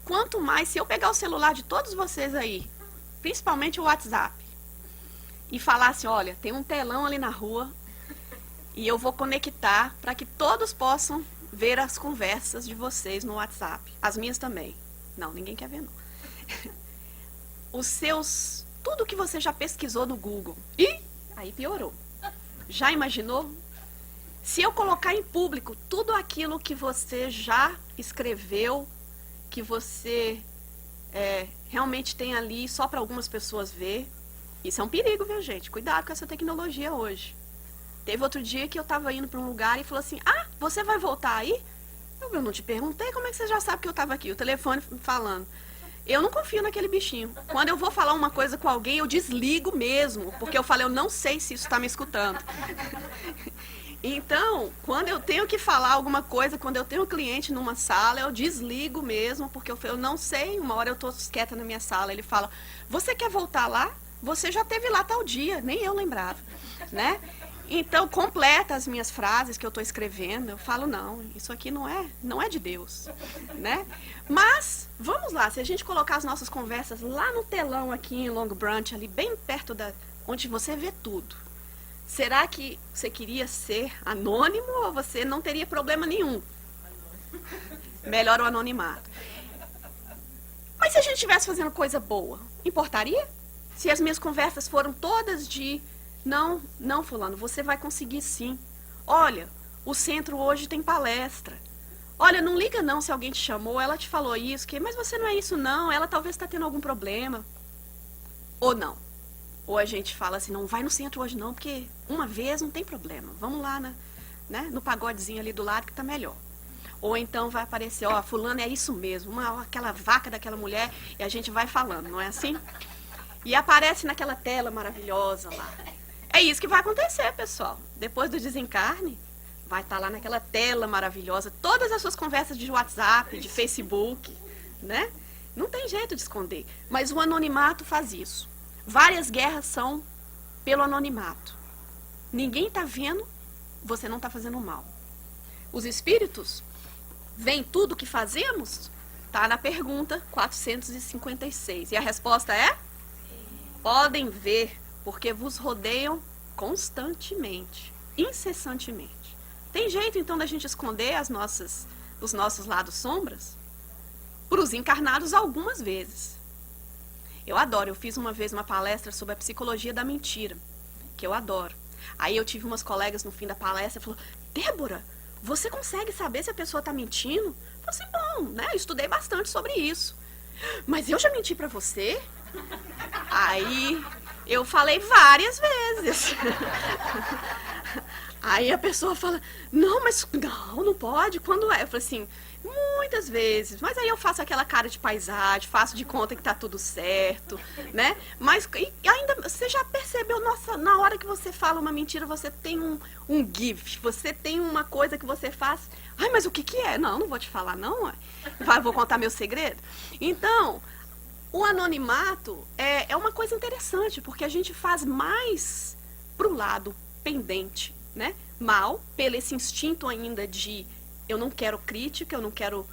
A: Quanto mais, se eu pegar o celular de todos vocês aí, principalmente o WhatsApp, e falar assim: olha, tem um telão ali na rua, e eu vou conectar para que todos possam ver as conversas de vocês no WhatsApp. As minhas também. Não, ninguém quer ver, não. Tudo que você já pesquisou no Google. Ih, aí piorou. Já imaginou? Se eu colocar em público tudo aquilo que você já escreveu, que você realmente tem ali só para algumas pessoas ver, isso é um perigo, viu, gente? Cuidado com essa tecnologia hoje. Teve outro dia que eu estava indo para um lugar e falou assim: ah, você vai voltar aí? Eu não te perguntei, como é que você já sabe que eu estava aqui? O telefone falando. Eu não confio naquele bichinho. Quando eu vou falar uma coisa com alguém, eu desligo mesmo, porque eu falo: eu não sei se isso está me escutando. Então, quando eu tenho que falar alguma coisa, quando eu tenho um cliente numa sala, eu desligo mesmo, porque eu não sei. Uma hora eu estou quieta na minha sala, ele fala: você quer voltar lá? Você já esteve lá tal dia, nem eu lembrava, né? Então, completa as minhas frases que eu estou escrevendo. Eu falo: não, isso aqui não é de Deus, né? Mas, vamos lá, se a gente colocar as nossas conversas lá no telão aqui em Long Branch, ali bem perto onde você vê tudo, será que você queria ser anônimo ou você não teria problema nenhum? Melhor o anonimato. Mas se a gente estivesse fazendo coisa boa, importaria? Se as minhas conversas foram todas de: não, fulano, você vai conseguir sim. Olha, o centro hoje tem palestra. Olha, não liga não se alguém te chamou, ela te falou isso, mas você não é isso não, ela talvez está tendo algum problema. Ou não. Ou a gente fala assim: não vai no centro hoje não, porque uma vez não tem problema. Vamos lá no pagodezinho ali do lado que tá melhor. Ou então vai aparecer: ó, fulano é isso mesmo, aquela vaca daquela mulher, e a gente vai falando, não é assim? E aparece naquela tela maravilhosa lá. É isso que vai acontecer, pessoal. Depois do desencarne, vai estar lá naquela tela maravilhosa, todas as suas conversas de WhatsApp, de Facebook, né? Não tem jeito de esconder. Mas o anonimato faz isso. Várias guerras são pelo anonimato. Ninguém está vendo, você não está fazendo mal. Os espíritos veem tudo o que fazemos? Está na pergunta 456. E a resposta é: podem ver, porque vos rodeiam constantemente, incessantemente. Tem jeito, então, da gente esconder os nossos lados sombras? Para os encarnados, algumas vezes. Eu adoro. Eu fiz uma vez uma palestra sobre a psicologia da mentira, que eu adoro. Aí eu tive umas colegas no fim da palestra e falou: Débora, você consegue saber se a pessoa tá mentindo? Eu falei assim, bom, né? Eu estudei bastante sobre isso. Mas eu já menti pra você? Aí eu falei várias vezes. Aí a pessoa fala, não, mas não pode, quando é? Eu falei assim, muitas vezes, mas aí eu faço aquela cara de paisagem, faço de conta que tá tudo certo, né? Mas e ainda, você já percebeu, nossa, na hora que você fala uma mentira, você tem um gift, você tem uma coisa que você faz, ai, mas o que é? Não vou te falar não, ué. Vou contar meu segredo. Então, o anonimato é uma coisa interessante, porque a gente faz mais pro lado pendente, né? Mal, pelo esse instinto ainda de eu não quero crítica, eu não quero,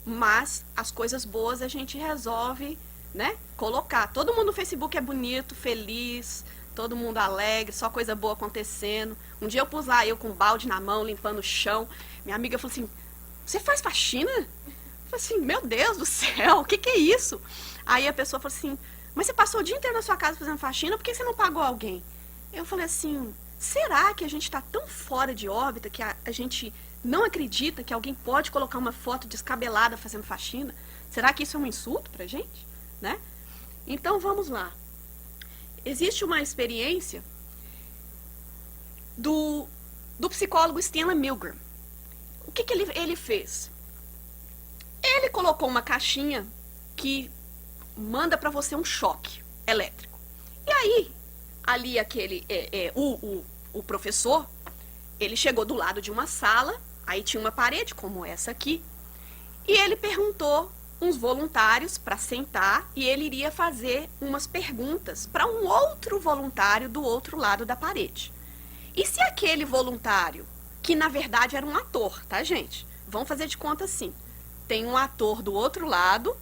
A: mas as coisas boas a gente resolve, né? Colocar. Todo mundo no Facebook é bonito, feliz, todo mundo alegre, só coisa boa acontecendo. Um dia eu pus lá, eu com um balde na mão, limpando o chão. Minha amiga falou assim, você faz faxina? Eu falei assim, meu Deus do céu, o que é isso? Aí a pessoa falou assim, mas você passou o dia inteiro na sua casa fazendo faxina, por que você não pagou alguém? Eu falei assim, será que a gente está tão fora de órbita que a gente não acredita que alguém pode colocar uma foto descabelada fazendo faxina? Será que isso é um insulto pra gente? Né? Então vamos lá. Existe uma experiência do psicólogo Stanley Milgram. O que ele fez? Ele colocou uma caixinha que manda para você um choque elétrico. E aí, ali o professor, ele chegou do lado de uma sala, aí tinha uma parede como essa aqui, e ele perguntou uns voluntários para sentar e ele iria fazer umas perguntas para um outro voluntário do outro lado da parede. E se aquele voluntário, que na verdade era um ator, tá, gente? Vamos fazer de conta assim. Tem um ator do outro lado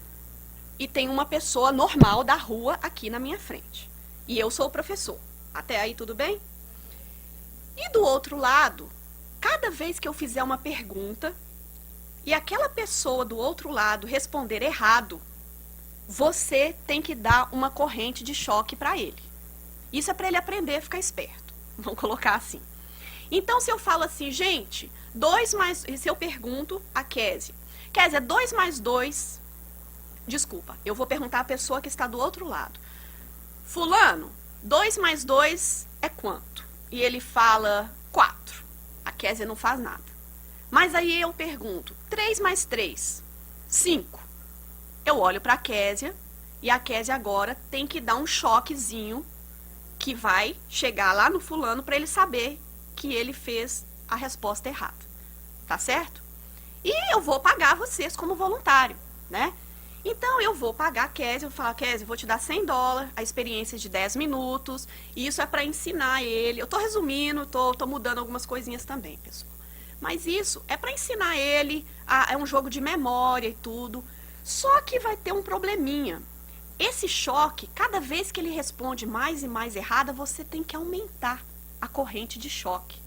A: e tem uma pessoa normal da rua aqui na minha frente. E eu sou o professor. Até aí tudo bem? E do outro lado, cada vez que eu fizer uma pergunta e aquela pessoa do outro lado responder errado, você tem que dar uma corrente de choque para ele. Isso é para ele aprender a ficar esperto. Vamos colocar assim. Então, se eu falo assim, gente, se eu pergunto a Kézia, 2 mais 2, desculpa, eu vou perguntar à pessoa que está do outro lado. Fulano, 2 mais 2 é quanto? E ele fala 4. A Kézia não faz nada. Mas aí eu pergunto, 3 mais 3, 5. Eu olho para a Kézia e a Kézia agora tem que dar um choquezinho que vai chegar lá no fulano para ele saber que ele fez a resposta errada. Tá certo? E eu vou pagar vocês como voluntário, né? Então, eu vou pagar a Kézia, eu vou falar, Kézia, eu vou te dar $100, a experiência de 10 minutos, e isso é para ensinar ele. Eu tô resumindo, tô mudando algumas coisinhas também, pessoal. Mas isso é para ensinar ele, é um jogo de memória e tudo. Só que vai ter um probleminha. Esse choque, cada vez que ele responde mais e mais errada, você tem que aumentar a corrente de choque.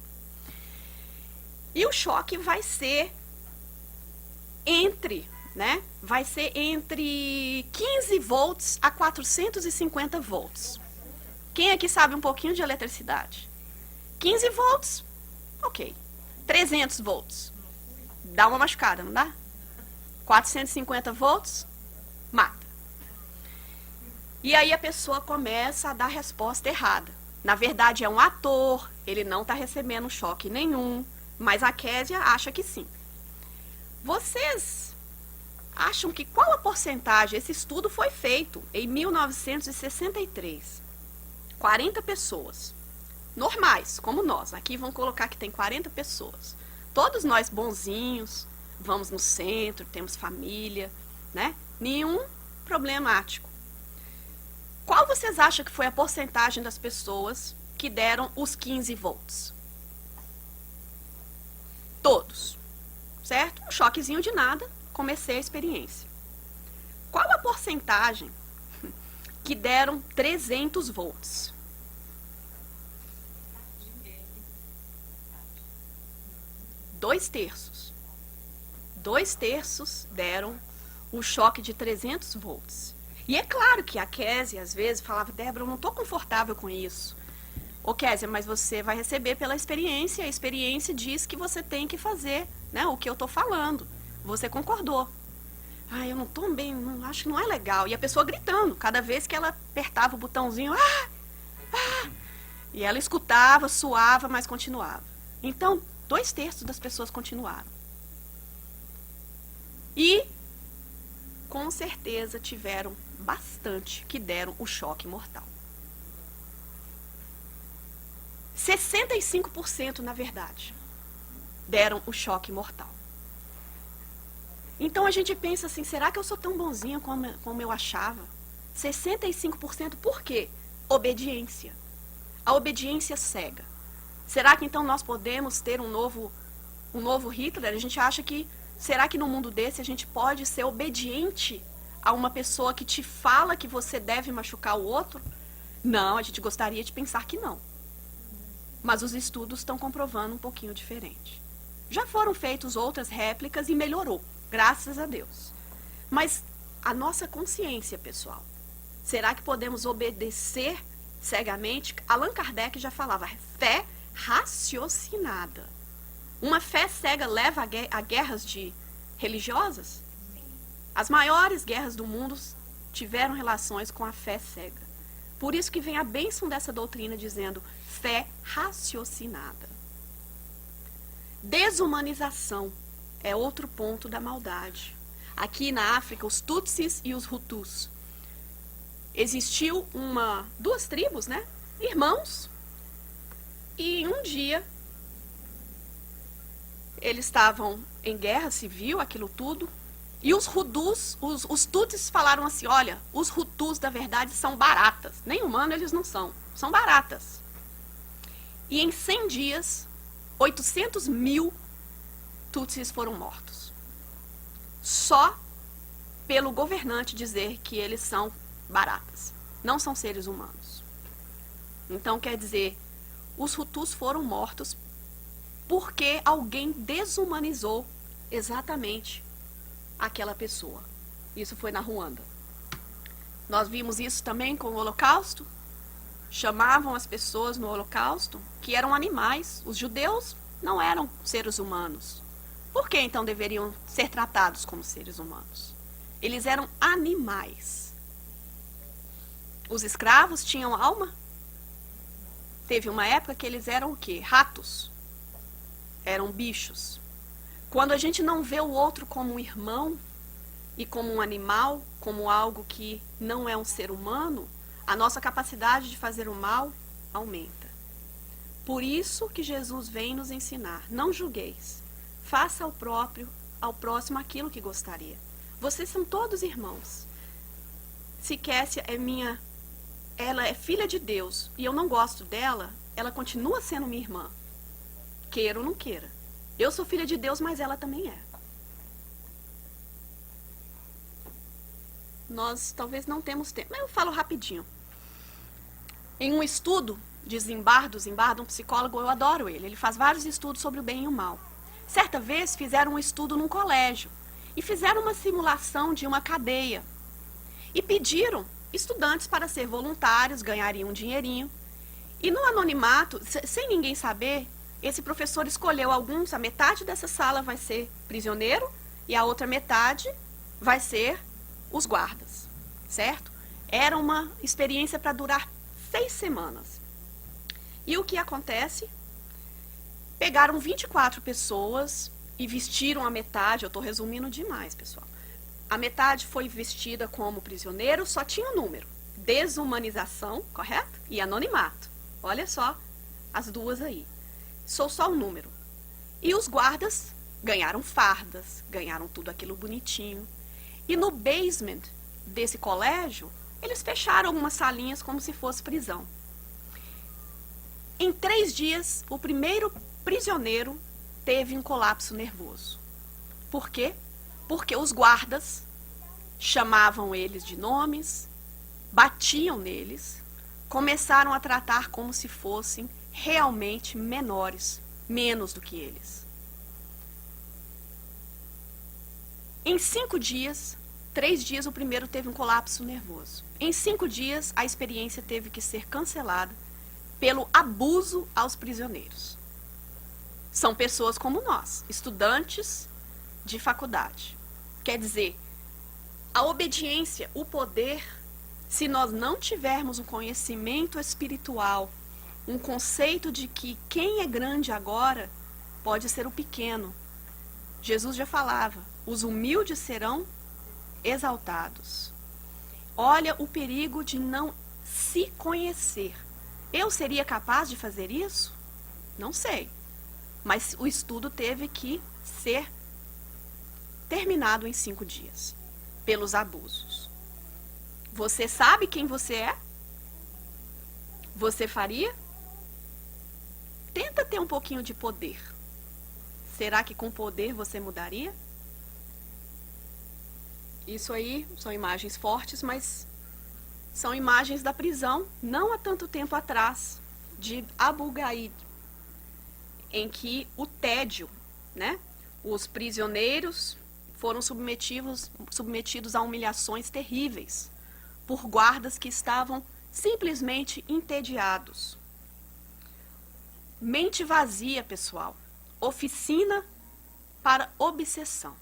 A: E o choque vai ser vai ser entre 15 volts a 450 volts. Quem aqui sabe um pouquinho de eletricidade? 15 volts, ok. 300 volts, dá uma machucada, não dá? 450 volts, mata. E aí a pessoa começa a dar a resposta errada. Na verdade é um ator, ele não está recebendo choque nenhum, mas a Kézia acha que sim. Vocês acham que qual a porcentagem? Esse estudo foi feito em 1963. 40 pessoas. Normais, como nós. Aqui vamos colocar que tem 40 pessoas. Todos nós bonzinhos, vamos no centro, temos família, né? Nenhum problemático. Qual vocês acham que foi a porcentagem das pessoas que deram os 15 volts? Todos. Certo? Um choquezinho de nada, comecei a experiência. Qual a porcentagem que deram 300 volts? Dois terços. 2/3 deram o choque de 300 volts. E é claro que a Kézia, às vezes, falava, Débora, eu não estou confortável com isso. Ô, Kézia, mas você vai receber pela experiência, a experiência diz que você tem que fazer, né, o que eu tô falando. Você concordou. Ah, eu não tô bem, não, acho que não é legal. E a pessoa gritando, cada vez que ela apertava o botãozinho, e ela escutava, suava, mas continuava. Então, 2/3 das pessoas continuaram. E, com certeza, tiveram bastante que deram o choque mortal. 65%, na verdade, deram o choque mortal. Então a gente pensa assim, será que eu sou tão bonzinha como eu achava? 65%, por quê? Obediência. A obediência cega. Será que então nós podemos ter um novo Hitler? A gente acha que, será que no mundo desse a gente pode ser obediente a uma pessoa que te fala que você deve machucar o outro? Não, a gente gostaria de pensar que não. Mas os estudos estão comprovando um pouquinho diferente. Já foram feitas outras réplicas e melhorou, graças a Deus. Mas a nossa consciência, pessoal, será que podemos obedecer cegamente? Allan Kardec já falava, fé raciocinada. Uma fé cega leva a guerras religiosas? As maiores guerras do mundo tiveram relações com a fé cega. Por isso que vem a bênção dessa doutrina dizendo fé raciocinada. Desumanização é outro ponto da maldade. Aqui na África, os Tutsis e os Hutus. Existiu duas tribos, né? Irmãos. E um dia, eles estavam em guerra civil, aquilo tudo. E os Hutus, os Tutsis falaram assim, olha, os Hutus, da verdade, são baratas. Nem humano eles não são. São baratas. E em 100 dias, 800 mil Tutsis foram mortos. Só pelo governante dizer que eles são baratas. Não são seres humanos. Então, quer dizer, os Hutus foram mortos porque alguém desumanizou exatamente aquela pessoa. Isso foi na Ruanda. Nós vimos isso também com o Holocausto. Chamavam as pessoas no Holocausto que eram animais. Os judeus não eram seres humanos. Por que então deveriam ser tratados como seres humanos? Eles eram animais. Os escravos tinham alma? Teve uma época que eles eram o quê? Ratos. Eram bichos. Quando a gente não vê o outro como um irmão e como um animal, como algo que não é um ser humano, a nossa capacidade de fazer o mal aumenta. Por isso que Jesus vem nos ensinar, não julgueis, faça ao próximo aquilo que gostaria. Vocês são todos irmãos. Se Kessia ela é filha de Deus e eu não gosto dela, ela continua sendo minha irmã. Queira ou não queira. Eu sou filha de Deus, mas ela também é. Nós talvez não temos tempo, mas eu falo rapidinho. Em um estudo de Zimbardo, um psicólogo, eu adoro ele. Ele faz vários estudos sobre o bem e o mal. Certa vez fizeram um estudo num colégio e fizeram uma simulação de uma cadeia. E pediram estudantes para ser voluntários, ganhariam um dinheirinho. E no anonimato, sem ninguém saber, esse professor escolheu alguns, a metade dessa sala vai ser prisioneiro e a outra metade vai ser os guardas, certo? Era uma experiência para durar 6 semanas. E o que acontece? Pegaram 24 pessoas e vestiram a metade, eu estou resumindo demais, pessoal. A metade foi vestida como prisioneiro, só tinha um número. Desumanização, correto? E anonimato. Olha só as duas aí. Sou só um número. E os guardas ganharam fardas, ganharam tudo aquilo bonitinho. E no basement desse colégio, eles fecharam algumas salinhas como se fosse prisão. Em 3 dias, o primeiro prisioneiro teve um colapso nervoso. Por quê? Porque os guardas chamavam eles de nomes, batiam neles, começaram a tratar como se fossem realmente menores, menos do que eles. Em 5 dias, 3 dias, o primeiro teve um colapso nervoso. Em 5 dias, a experiência teve que ser cancelada pelo abuso aos prisioneiros. São pessoas como nós, estudantes de faculdade. Quer dizer, a obediência, o poder, se nós não tivermos um conhecimento espiritual, um conceito de que quem é grande agora pode ser o pequeno. Jesus já falava, os humildes serão exaltados. Olha o perigo de não se conhecer. Eu seria capaz de fazer isso? Não sei. Mas o estudo teve que ser terminado em 5 dias, pelos abusos. Você sabe quem você é? Você faria? Tenta ter um pouquinho de poder. Será que com poder você mudaria? Isso aí são imagens fortes, mas são imagens da prisão, não há tanto tempo atrás, de Abu Ghraib, em que o tédio, né? Os prisioneiros foram submetidos a humilhações terríveis por guardas que estavam simplesmente entediados. Mente vazia, pessoal. Oficina para obsessão.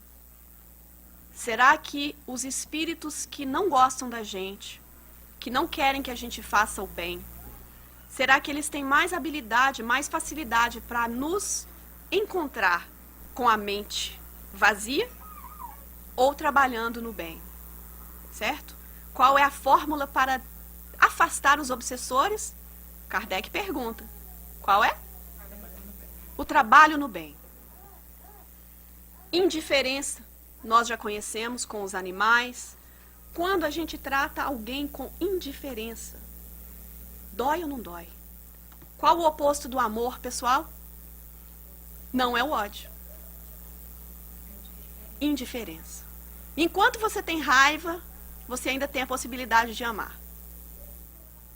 A: Será que os espíritos que não gostam da gente, que não querem que a gente faça o bem, será que eles têm mais habilidade, mais facilidade para nos encontrar com a mente vazia ou trabalhando no bem? Certo? Qual é a fórmula para afastar os obsessores? Kardec pergunta. Qual é? O trabalho no bem. Indiferença, nós já conhecemos com os animais. Quando a gente trata alguém com indiferença, dói ou não dói? Qual o oposto do amor, pessoal? Não é o ódio. Indiferença. Enquanto você tem raiva, você ainda tem a possibilidade de amar.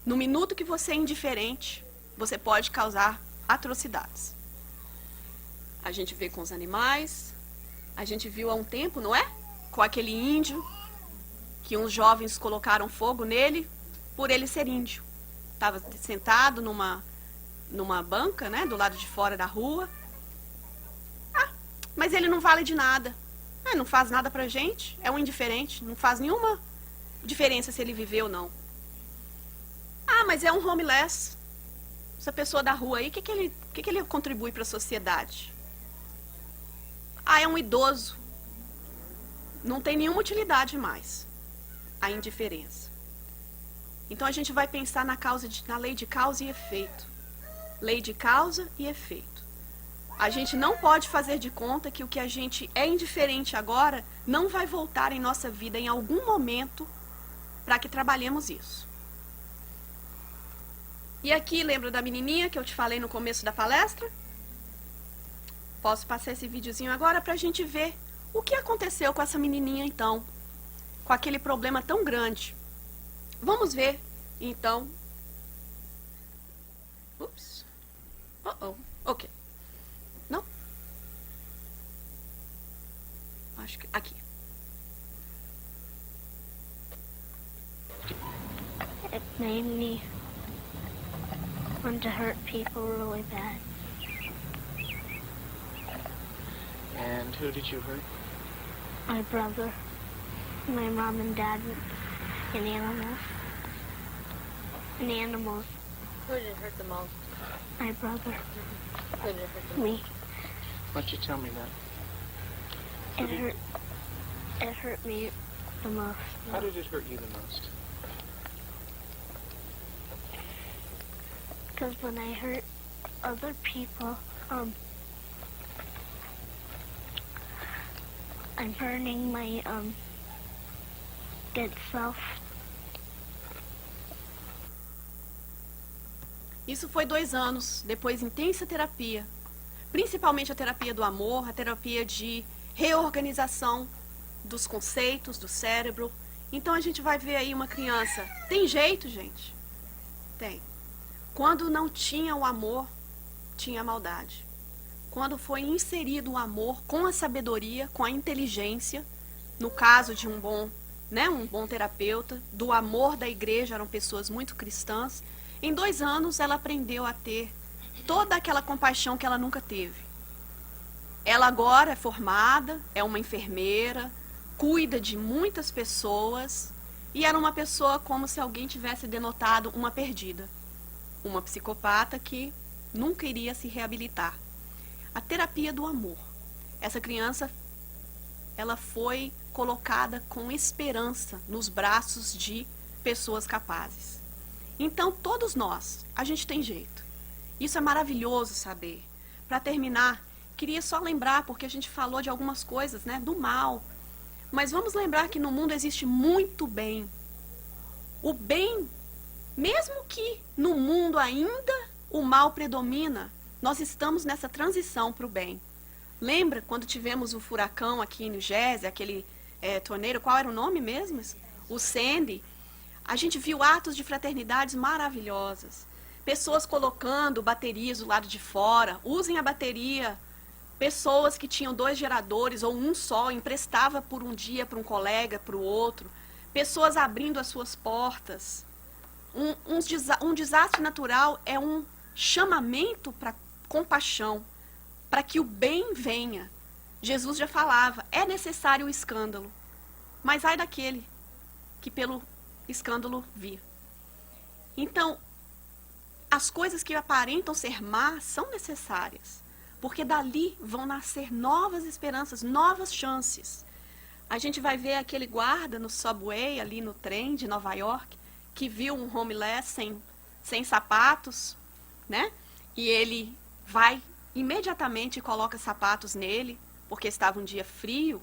A: No minuto que você é indiferente, você pode causar atrocidades. A gente vê com os animais, a gente viu há um tempo, não é? Com aquele índio, que uns jovens colocaram fogo nele, por ele ser índio. Estava sentado numa banca, né, do lado de fora da rua. Ah, mas ele não vale de nada. Ah, não faz nada pra gente, é um indiferente, não faz nenhuma diferença se ele viveu ou não. Ah, mas é um homeless. Essa pessoa da rua aí, o que ele contribui para a sociedade? Ah, é um idoso. Não tem nenhuma utilidade mais. A indiferença. Então a gente vai pensar na lei de causa e efeito. Lei de causa e efeito. A gente não pode fazer de conta que o que a gente é indiferente agora não vai voltar em nossa vida em algum momento para que trabalhemos isso. E aqui, lembra da menininha que eu te falei no começo da palestra? Posso passar esse videozinho agora para a gente ver o que aconteceu com essa menininha, então, com aquele problema tão grande. Vamos ver, então. Ups. Ok. Não? Acho que aqui.
C: It made me want to hurt people really bad.
D: And who did you hurt?
C: My brother, my mom and dad, and animals. And animals.
E: Who did it hurt the most?
C: My brother,
E: Who did it hurt the most?
C: me.
D: Why don't you tell me that?
C: It hurt me the most.
D: How did it hurt you the most?
C: Because when I hurt other people, I'm hurting my good self.
A: Isso foi 2 anos, depois intensa terapia. Principalmente a terapia do amor, a terapia de reorganização dos conceitos, do cérebro. Então a gente vai ver aí uma criança. Tem jeito, gente? Tem. Quando não tinha o amor, tinha a maldade. Quando foi inserido o amor com a sabedoria, com a inteligência, no caso de um bom terapeuta, do amor da igreja, eram pessoas muito cristãs, Em 2 anos, ela aprendeu a ter toda aquela compaixão que ela nunca teve. Ela agora é formada, é uma enfermeira, cuida de muitas pessoas e era uma pessoa como se alguém tivesse denotado uma perdida. Uma psicopata que nunca iria se reabilitar. A terapia do amor. Essa criança, ela foi colocada com esperança nos braços de pessoas capazes. Então, todos nós, a gente tem jeito. Isso é maravilhoso saber. Para terminar, queria só lembrar, porque a gente falou de algumas coisas, né, do mal. Mas vamos lembrar que no mundo existe muito bem. O bem, mesmo que no mundo ainda o mal predomina, nós estamos nessa transição para o bem. Lembra quando tivemos o furacão aqui em New Jersey, aquele torneiro, qual era o nome mesmo? O Sandy. A gente viu atos de fraternidades maravilhosas. Pessoas colocando baterias do lado de fora, usem a bateria. Pessoas que tinham 2 geradores ou um só, emprestava por um dia para um colega, para o outro. Pessoas abrindo as suas portas. Um desastre natural é um chamamento para compaixão, para que o bem venha. Jesus já falava, é necessário o escândalo, mas ai daquele que pelo escândalo vir. Então, as coisas que aparentam ser más são necessárias, porque dali vão nascer novas esperanças, novas chances. A gente vai ver aquele guarda no subway, ali no trem de Nova York, que viu um homeless sem sapatos, né? E ele vai imediatamente e coloca sapatos nele, porque estava um dia frio.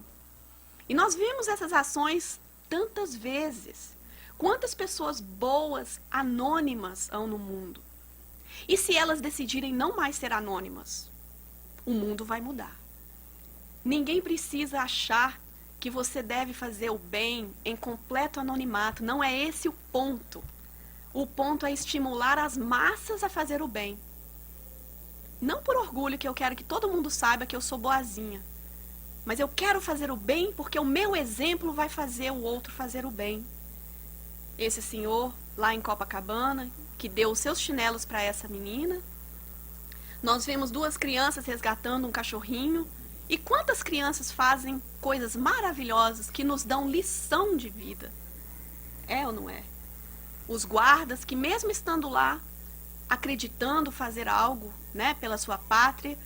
A: E nós vimos essas ações tantas vezes. Quantas pessoas boas, anônimas há no mundo? E se elas decidirem não mais ser anônimas? O mundo vai mudar. Ninguém precisa achar que você deve fazer o bem em completo anonimato. Não é esse o ponto. O ponto é estimular as massas a fazer o bem. Não por orgulho que eu quero que todo mundo saiba que eu sou boazinha. Mas eu quero fazer o bem porque o meu exemplo vai fazer o outro fazer o bem. Esse senhor lá em Copacabana, que deu os seus chinelos para essa menina. Nós vimos 2 crianças resgatando um cachorrinho. E quantas crianças fazem coisas maravilhosas que nos dão lição de vida? É ou não é? Os guardas que mesmo estando lá, acreditando fazer algo, né, pela sua pátria,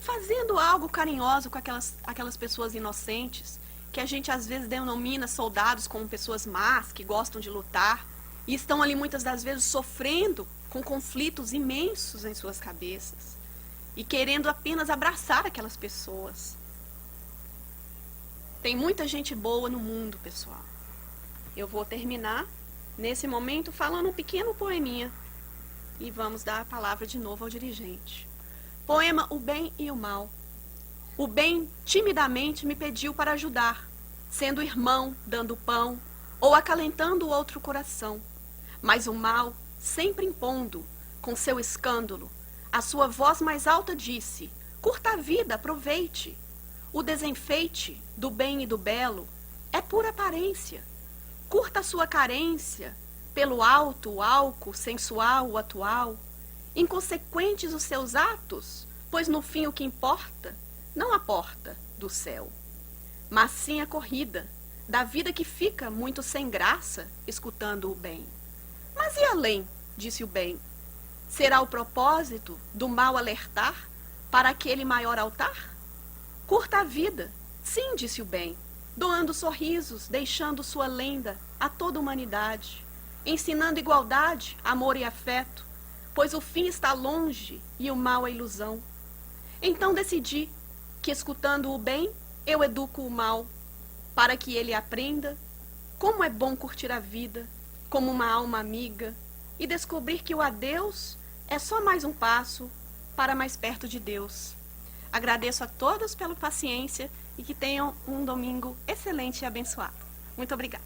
A: fazendo algo carinhoso com aquelas pessoas inocentes, que a gente às vezes denomina soldados como pessoas más, que gostam de lutar, e estão ali muitas das vezes sofrendo com conflitos imensos em suas cabeças, e querendo apenas abraçar aquelas pessoas. Tem muita gente boa no mundo, pessoal. Eu vou terminar, nesse momento, falando um pequeno poeminha, e vamos dar a palavra de novo ao dirigente. Poema O Bem e o Mal. O bem timidamente me pediu para ajudar, sendo irmão, dando pão, ou acalentando o outro coração. Mas o mal, sempre impondo, com seu escândalo, a sua voz mais alta disse, curta a vida, aproveite. O desenfeite do bem e do belo é pura aparência. Curta a sua carência, pelo alto, o álcool, sensual, o atual. Inconsequentes os seus atos, pois no fim o que importa não a porta do céu, mas sim a corrida da vida que fica muito sem graça escutando o bem. Mas e além, disse o bem, será o propósito do mal alertar para aquele maior altar? Curta a vida, sim, disse o bem, doando sorrisos, deixando sua lenda a toda a humanidade, ensinando igualdade, amor e afeto, pois o fim está longe e o mal é ilusão. Então decidi que, escutando o bem, eu educo o mal, para que ele aprenda como é bom curtir a vida, como uma alma amiga, e descobrir que o adeus é só mais um passo para mais perto de Deus. Agradeço a todos pela paciência e que tenham um domingo excelente e abençoado. Muito obrigada.